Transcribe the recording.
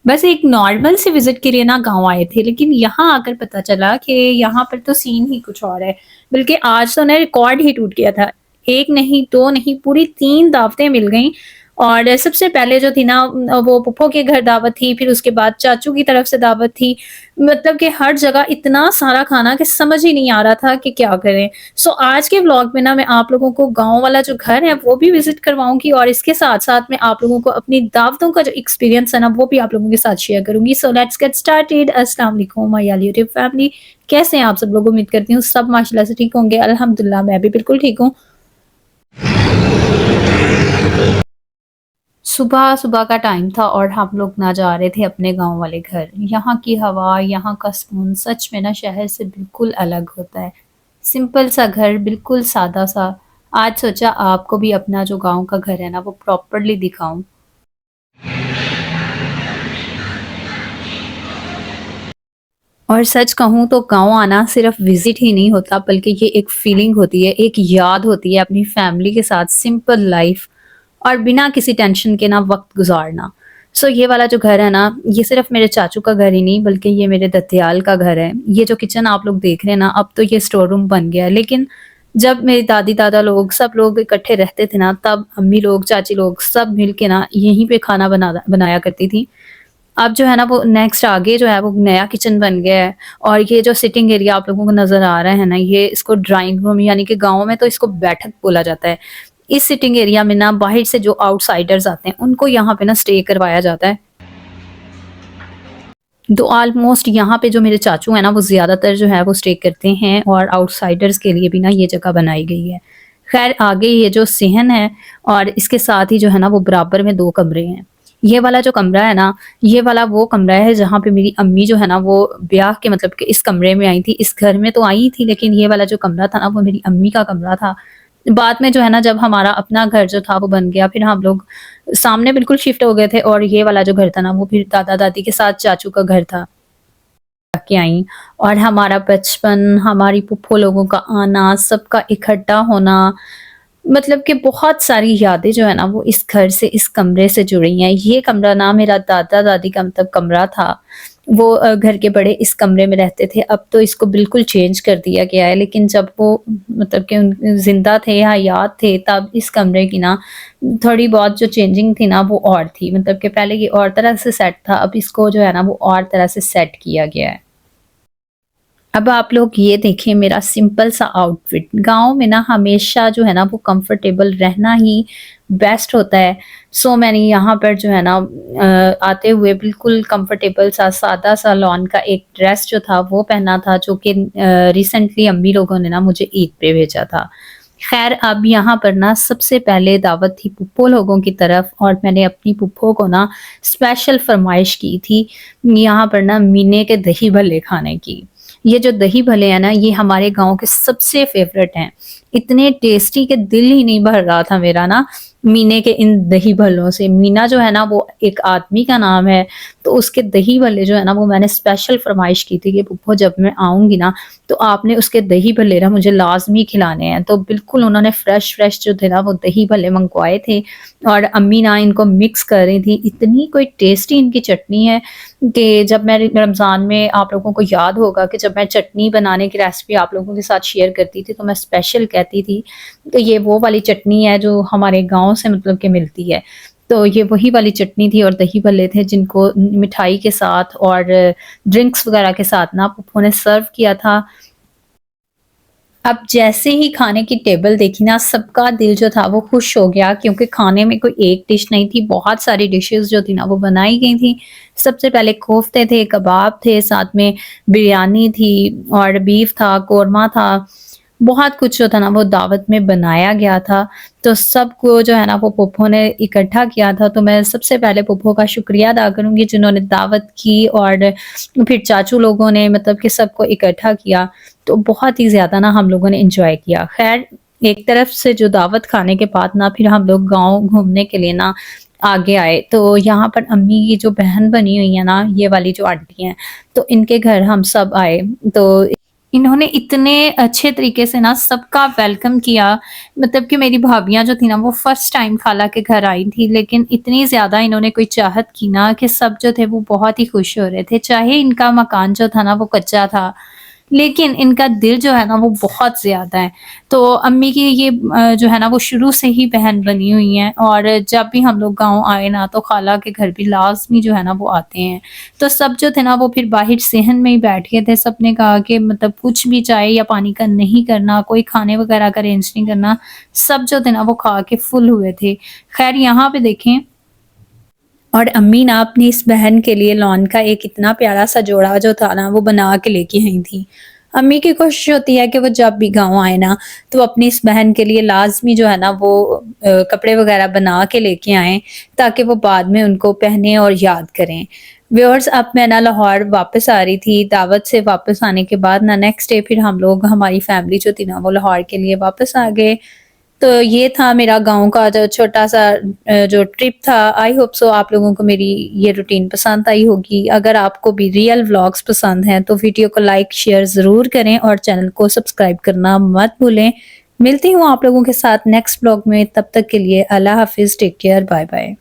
बस एक नॉर्मल से विज़िट के लिए ना गाँव आए थे, लेकिन यहाँ आकर पता चला कि यहाँ पर तो सीन ही कुछ और है। बल्कि आज तो ना रिकॉर्ड ही टूट गया था। 1 नहीं, 2 नहीं, पूरी 3 दावतें मिल गईं। और सबसे पहले जो थी ना वो फूफो के घर दावत थी, फिर उसके बाद चाचू की तरफ से दावत थी। मतलब कि हर जगह इतना सारा खाना कि समझ ही नहीं आ रहा था कि क्या करें। सो आज के व्लॉग में ना मैं आप लोगों को गाँव वाला जो घर है वो भी विज़िट करवाऊँगी, और इसके साथ-साथ मैं आप लोगों को अपनी दावतों का जो एक्सपीरियंस है ना वो भी आप लोगों के साथ शेयर करूँगी। So let's get started. अस्सलाम वालेकुम माय यूट्यूब फैमिली। कैसे हैं आप सब लोग? उम्मीद करती हूँ सब माशाल्लाह से ठीक होंगे। अल्हम्दुलिल्लाह मैं भी बिल्कुल ठीक हूँ। सुबह-सुबह का टाइम था और हम लोग ना जा रहे थे अपने गाँव वाले घर। यहाँ की हवा, यहाँ का सुकून सच में ना शहर से बिल्कुल अलग होता है। सिंपल सा घर, बिल्कुल सादा सा। आज सोचा आपको भी अपना जो गाँव का घर है ना वो प्रॉपर्ली दिखाऊँ। और सच कहूँ तो गाँव आना सिर्फ़ विज़िट ही नहीं होता, बल्कि ये एक फीलिंग होती है, एक याद होती है अपनी फैमिली के साथ सिंपल लाइफ़ और बिना किसी टेंशन के ना वक़्त गुज़ारना। सो ये वाला जो घर है ना, ये सिर्फ़ मेरे चाचू का घर ही नहीं बल्कि ये मेरे दत्तियाल का घर है। ये जो किचन आप लोग देख रहे हैं ना, अब तो ये स्टोर रूम बन गया है, लेकिन जब मेरी दादी-दादा लोग, सब लोग इकट्ठे रहते थे ना, तब अम्मी लोग, चाची लोग सब मिल के ना यहीं पे खाना बनाया करती थी। अब जो है ना वो नेक्स्ट आगे जो है वो नया किचन बन गया है, और ये जो सिटिंग एरिया आप लोगों को नज़र आ रहा है ना, ये इसको ड्राइंग रूम, यानी कि गाँव में तो इसको बैठक बोला जाता है। इस सिटिंग एरिया में ना बाहर से जो आउटसाइडर्स आते हैं उनको यहाँ पे ना स्टे करवाया जाता है। तो ऑलमोस्ट यहाँ पे जो मेरे चाचू हैं ना वो ज़्यादातर जो है वो स्टे करते हैं, और आउटसाइडर्स के लिए भी ना ये जगह बनाई गई है। ख़ैर आगे ये जो सेहन है और इसके साथ ही जो है ना वो बराबर में 2 कमरे हैं। ये वाला जो कमरा है ना, ये वाला वो कमरा है जहाँ पे मेरी अम्मी जो है ना वो ब्याह के मतलब कि इस कमरे में आई थी। इस घर में तो आई थी, लेकिन ये वाला जो कमरा था ना वो मेरी अम्मी का कमरा था। बाद में जो है ना जब हमारा अपना घर जो था वो बन गया, फिर हम लोग सामने बिल्कुल शिफ्ट हो गए थे, और ये वाला जो घर था ना वो फिर दादा-दादी के साथ चाचू का घर था। के आई, और हमारा बचपन, हमारी फूफो लोगों का आना, सबका इकट्ठा होना, मतलब कि बहुत सारी यादें जो है ना वो इस घर से, इस कमरे से जुड़ी हैं। ये कमरा ना मेरा दादा-दादी का मतलब कमरा था। वो घर के बड़े इस कमरे में रहते थे। अब तो इसको बिल्कुल चेंज कर दिया गया है, लेकिन जब वो मतलब कि उन ज़िंदा थे, हयात थे, तब इस कमरे की ना थोड़ी बहुत जो चेंजिंग थी ना वो और थी। मतलब कि पहले ये और तरह से सेट था, अब इसको जो है ना वो और तरह से सेट किया गया है। अब आप लोग ये देखें मेरा सिंपल सा आउटफिट। गाँव में ना हमेशा जो है ना वो कंफर्टेबल रहना ही बेस्ट होता है। सो मैंने यहाँ पर जो है ना आते हुए बिल्कुल कंफर्टेबल सा सादा सा लॉन का एक ड्रेस जो था वो पहना था, जो कि रिसेंटली अम्मी लोगों ने ना मुझे ईद पे भेजा था। ख़ैर अब यहाँ पर ना सबसे पहले दावत थी फूफो लोगों की तरफ, और मैंने अपनी फूफो को ना स्पेशल फ़रमाइश की थी यहाँ पर ना मीने के दही भल्ले खाने की। ये जो दही भल्ले हैं ना, ये हमारे गाँव के सबसे फ़ेवरेट हैं। इतने टेस्टी कि दिल ही नहीं भर रहा था मेरा ना मीने के इन दही भल्लों से। मीना जो है ना वो एक आदमी का नाम है, तो उसके दही भल्ले जो है ना वो मैंने स्पेशल फ़रमाइश की थी कि फूफो जब मैं आऊँगी ना तो आपने उसके दही भल्ले ना मुझे लाज़मी खिलाने हैं। तो बिल्कुल उन्होंने फ्रेश-फ्रेश जो थे ना वो दही भल्ले मँगवाए थे, और अम्मी ना इनको मिक्स कर रही थी। इतनी कोई टेस्टी इनकी चटनी है कि जब मैं रमज़ान में, आप लोगों को याद होगा कि जब मैं चटनी बनाने की रेसिपी आप लोगों के साथ शेयर करती थी तो मैं स्पेशल कहती थी कि ये वो वाली चटनी है जो हमारे गाँव से मतलब कि मिलती है। तो ये वही वाली चटनी थी और दही भल्ले थे, जिनको मिठाई के साथ और ड्रिंक्स वगैरह के साथ ना पुप्पो ने सर्व किया था। अब जैसे ही खाने की टेबल देखी ना, सबका दिल जो था वो खुश हो गया, क्योंकि खाने में कोई एक डिश नहीं थी, बहुत सारी डिशेज़ जो थी ना वो बनाई गई थी। सबसे पहले कोफ्ते थे, कबाब थे, साथ में बिरयानी थी और बीफ था, कोरमा था। बहुत कुछ जो था ना वो दावत में बनाया गया था। तो सबको जो है ना वो पुप्पो ने इकट्ठा किया था, तो मैं सबसे पहले पुप्पो का शुक्रिया अदा करूँगी जिन्होंने दावत की, और फिर चाचू लोगों ने मतलब कि सबको इकट्ठा किया। तो बहुत ही ज़्यादा ना हम लोगों ने एन्जॉय किया। ख़ैर एक तरफ से जो दावत खाने के बाद ना फिर हम लोग गाँव घूमने के लिए ना आगे आए। तो यहाँ पर अम्मी की जो बहन बनी हुई है ना, ये वाली जो आंटी हैं, तो इनके घर हम सब आए। तो इन्होंने इतने अच्छे तरीके से ना सबका वेलकम किया, मतलब कि मेरी भाभियाँ जो थी ना वो फर्स्ट टाइम खाला के घर आई थी, लेकिन इतनी ज़्यादा इन्होंने कोई चाहत की ना कि सब जो थे वो बहुत ही खुश हो रहे थे। चाहे इनका मकान जो था ना वो कच्चा था, लेकिन इनका दिल जो है ना वो बहुत ज़्यादा है। तो अम्मी की ये जो है ना वो शुरू से ही बहन बनी हुई हैं, और जब भी हम लोग गाँव आए ना तो खाला के घर भी लाज़मी जो है ना वो आते हैं। तो सब जो थे ना वो फिर बाहर सेहन में ही बैठ गए थे। सबने कहा कि मतलब कुछ भी चाय या पानी का नहीं करना, कोई खाने वगैरह का अरेंज नहीं करना। सब जो थे ना वो खा के फुल हुए थे। ख़ैर यहाँ पे देखें, और अम्मी ना अपनी इस बहन के लिए लॉन का एक इतना प्यारा सा जोड़ा जो था ना वो बना के लेके आई थी। अम्मी की कोशिश होती है कि वो जब भी गाँव आए ना तो अपनी इस बहन के लिए लाज़मी जो है ना वो कपड़े वग़ैरह बना के लेके आएँ, ताकि वो बाद में उनको पहने और याद करें। व्यूअर्स, अब मैं ना लाहौर वापस आ रही थी, दावत से वापस आने के बाद ना नेक्स्ट डे फिर हम लोग, हमारी फैमिली जो थी ना वो लाहौर के लिए वापस आ गए। तो ये था मेरा गाँव का जो छोटा-सा जो ट्रिप था। आई होप सो आप लोगों को मेरी ये रूटीन पसंद आई होगी। अगर आपको भी रियल व्लॉग्स पसंद हैं तो वीडियो को लाइक, शेयर ज़रूर करें और चैनल को सब्सक्राइब करना मत भूलें। मिलती हूँ आप लोगों के साथ नेक्स्ट व्लॉग में, तब तक के लिए अल्लाह हाफ़िज़, टेक केयर, बाय बाय।